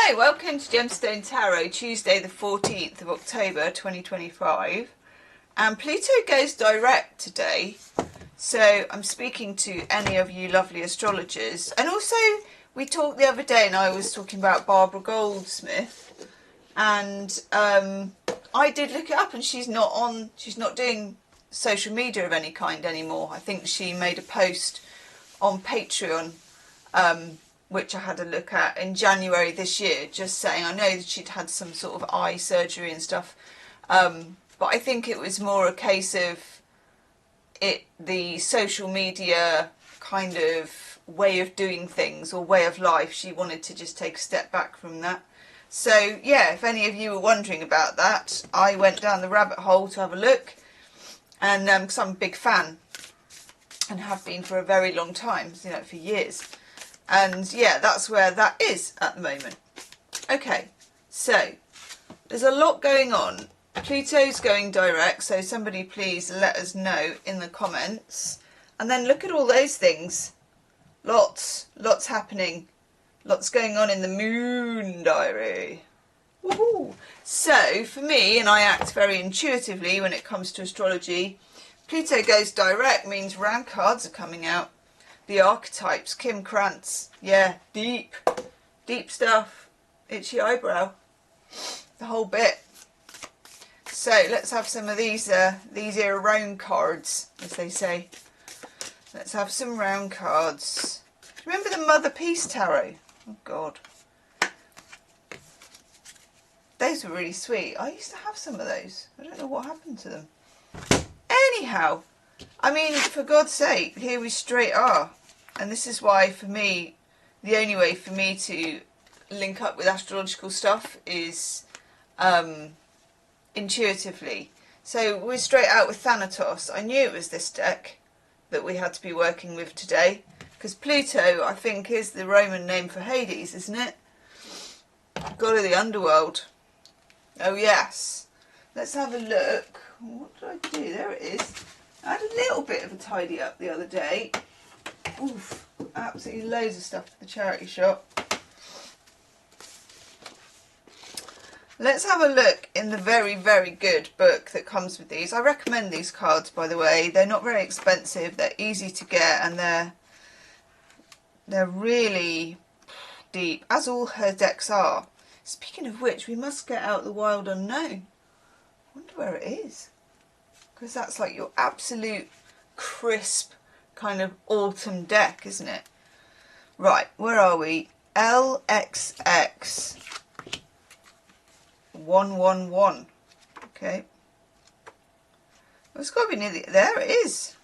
Hi, welcome to Gemstone Tarot, Tuesday the 14th of October 2025. And Pluto goes direct today, so I'm speaking to any of you lovely astrologers. And also, we talked the other day and I was talking about Barbara Goldsmith, and I did look it up, and she's not doing social media of any kind anymore. I think she made a post on Patreon, which I had a look at in January this year, just saying, I know that she'd had some sort of eye surgery and stuff, but I think it was more a case of the social media kind of way of doing things or way of life. She wanted to just take a step back from that. So yeah, if any of you were wondering about that, I went down the rabbit hole to have a look, and because I'm a big fan and have been for a very long time, you know, for years. And yeah, that's where that is at the moment. Okay, so there's a lot going on. Pluto's going direct, so somebody please let us know in the comments. And then look at all those things. Lots happening. Lots going on in the moon diary. Woohoo! So for me, and I act very intuitively when it comes to astrology, Pluto goes direct means round cards are coming out. The archetypes, Kim Krantz, yeah, deep stuff, itchy eyebrow, the whole bit. So let's have some of these here round cards, as they say. Let's have some round cards. Remember the Mother Peace Tarot? Oh God. Those were really sweet. I used to have some of those. I don't know what happened to them. Anyhow, I mean, for God's sake, here we straight are. And this is why, for me, the only way for me to link up with astrological stuff is intuitively. So we're straight out with Thanatos. I knew it was this deck that we had to be working with today, because Pluto, I think, is the Roman name for Hades, isn't it? God of the underworld. Oh yes. Let's have a look. What did I do? There it is. I had a little bit of a tidy up the other day. Oof, absolutely loads of stuff at the charity shop. Let's have a look in the very, very good book that comes with these. I recommend these cards, by the way. They're not very expensive, they're easy to get, and they're really deep, as all her decks are. Speaking of which, we must get out the Wild Unknown. I wonder where it is, because that's like your absolute crisp kind of autumn deck, isn't it? Right, where are we? LXX 111. Okay. Well, it's got to be near the... There it is.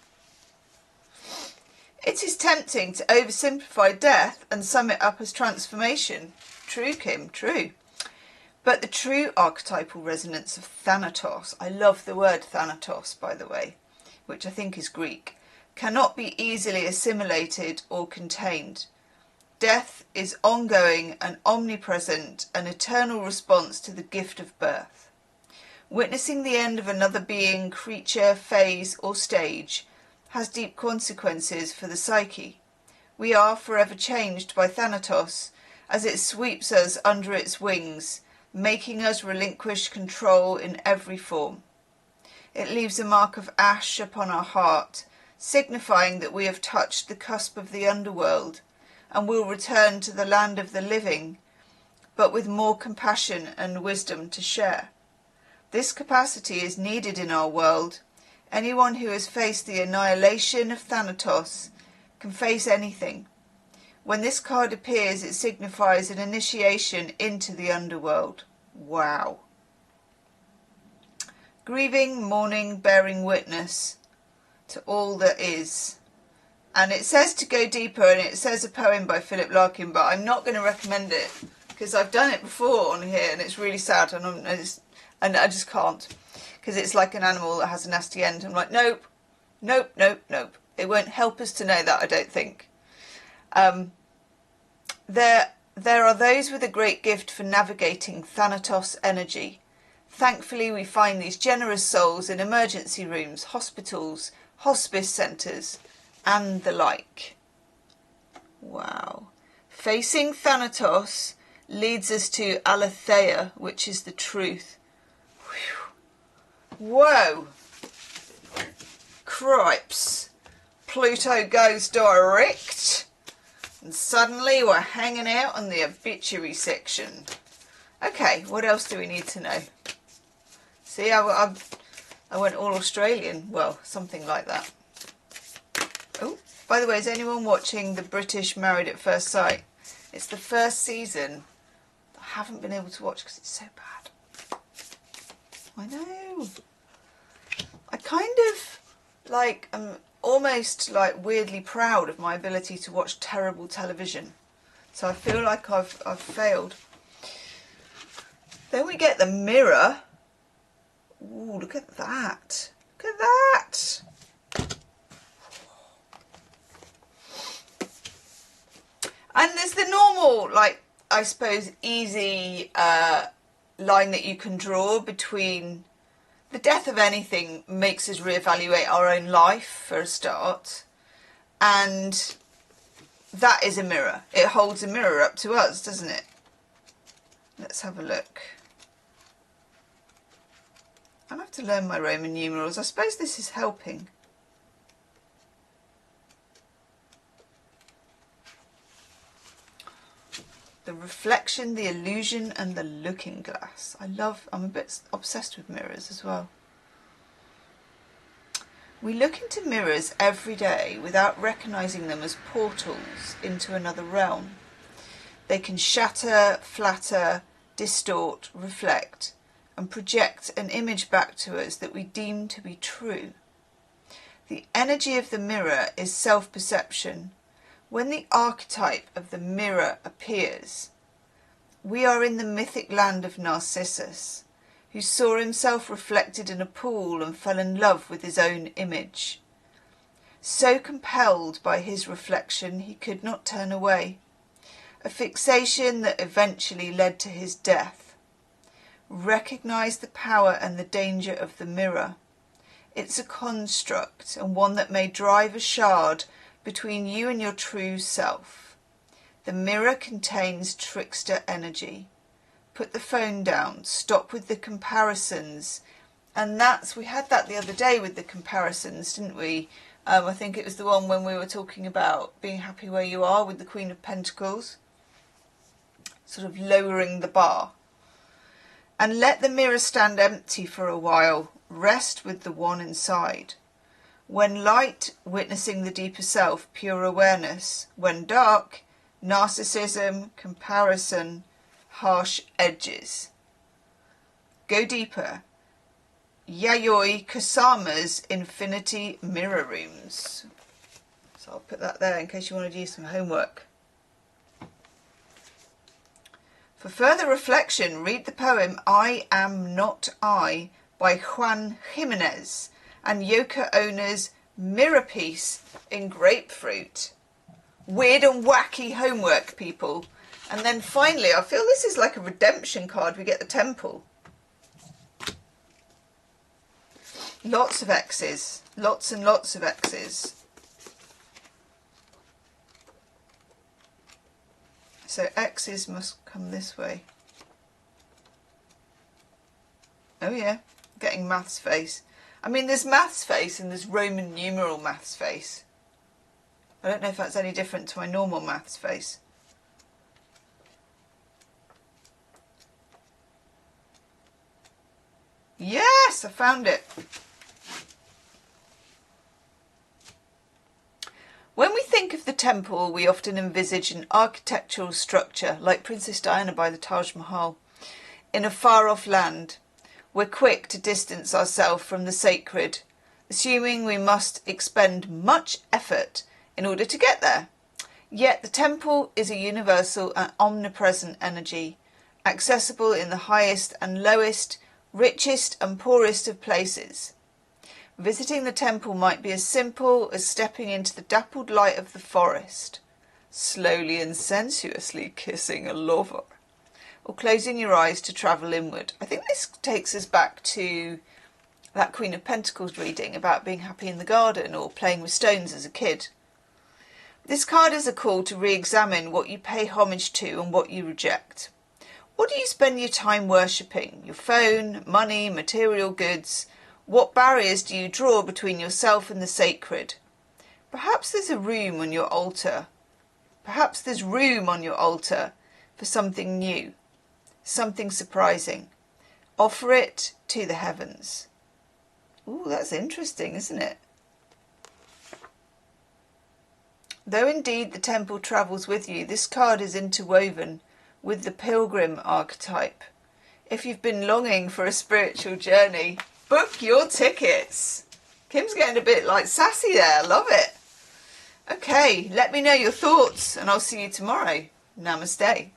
It is tempting to oversimplify death and sum it up as transformation. True, Kim, true. But the true archetypal resonance of Thanatos, I love the word Thanatos, by the way, which I think is Greek, cannot be easily assimilated or contained. Death is ongoing and omnipresent, an eternal response to the gift of birth. Witnessing the end of another being, creature, phase or stage has deep consequences for the psyche. We are forever changed by Thanatos as it sweeps us under its wings, making us relinquish control in every form. It leaves a mark of ash upon our heart, signifying that we have touched the cusp of the underworld and will return to the land of the living, but with more compassion and wisdom to share. This capacity is needed in our world. Anyone who has faced the annihilation of Thanatos can face anything. When this card appears, it signifies an initiation into the underworld. Wow. Grieving, mourning, bearing witness to all that is. And it says to go deeper, and it says a poem by Philip Larkin, but I'm not going to recommend it because I've done it before on here and it's really sad, and I just can't, because it's like an animal that has a nasty end. I'm like, nope, nope, nope, nope. It won't help us to know that, I don't think. There are those with a great gift for navigating Thanatos energy. Thankfully, we find these generous souls in emergency rooms, hospitals, hospice centres, and the like. Wow. Facing Thanatos leads us to Aletheia, which is the truth. Whew. Whoa! Cripes. Pluto goes direct, and suddenly we're hanging out on the obituary section. Okay, what else do we need to know? See, I went all Australian. Well, something like that. Oh, by the way, is anyone watching the British Married at First Sight? It's the first season I haven't been able to watch because it's so bad. I know. I kind of like am almost like weirdly proud of my ability to watch terrible television. So I feel like I've failed. Then we get the mirror. Ooh, look at that. Look at that. And there's the normal, like, I suppose, easy line that you can draw between the death of anything makes us reevaluate our own life, for a start. And that is a mirror. It holds a mirror up to us, doesn't it? Let's have a look. I'll have to learn my Roman numerals. I suppose this is helping. The reflection, the illusion, and the looking glass. I'm a bit obsessed with mirrors as well. We look into mirrors every day without recognizing them as portals into another realm. They can shatter, flatter, distort, reflect, and project an image back to us that we deem to be true. The energy of the mirror is self-perception. When the archetype of the mirror appears, we are in the mythic land of Narcissus, who saw himself reflected in a pool and fell in love with his own image. So compelled by his reflection, he could not turn away, a fixation that eventually led to his death. Recognize the power and the danger of the mirror. It's a construct, and one that may drive a shard between you and your true self. The mirror contains trickster energy. Put the phone down, stop with the comparisons. And we had that the other day with the comparisons, didn't we? I think it was the one when we were talking about being happy where you are with the Queen of Pentacles. Sort of lowering the bar. And let the mirror stand empty for a while. Rest with the one inside. When light, witnessing the deeper self, pure awareness. When dark, narcissism, comparison, harsh edges. Go deeper. Yayoi Kusama's Infinity Mirror Rooms. So I'll put that there in case you want to do some homework. For further reflection, read the poem I Am Not I by Juan Jimenez and Yoko Ono's Mirror Piece in Grapefruit. Weird and wacky homework, people. And then finally, I feel this is like a redemption card. We get the Temple. Lots of X's. Lots and lots of X's. So X's must come this way. Oh yeah, getting maths face. I mean, there's maths face and there's Roman numeral maths face. I don't know if that's any different to my normal maths face. Yes, I found it. When we think of the temple, we often envisage an architectural structure like Princess Diana by the Taj Mahal in a far-off land. We're quick to distance ourselves from the sacred, assuming we must expend much effort in order to get there. Yet the temple is a universal and omnipresent energy, accessible in the highest and lowest, richest and poorest of places. Visiting the temple might be as simple as stepping into the dappled light of the forest, slowly and sensuously kissing a lover, or closing your eyes to travel inward. I think this takes us back to that Queen of Pentacles reading about being happy in the garden or playing with stones as a kid. This card is a call to re-examine what you pay homage to and what you reject. What do you spend your time worshipping? Your phone, money, material goods? What barriers do you draw between yourself and the sacred? Perhaps there's a room on your altar. Perhaps there's room on your altar for something new, something surprising. Offer it to the heavens. Ooh, that's interesting, isn't it? Though indeed the temple travels with you, this card is interwoven with the pilgrim archetype. If you've been longing for a spiritual journey, book your tickets. Kim's getting a bit like sassy there. Love it. Okay, let me know your thoughts and I'll see you tomorrow. Namaste.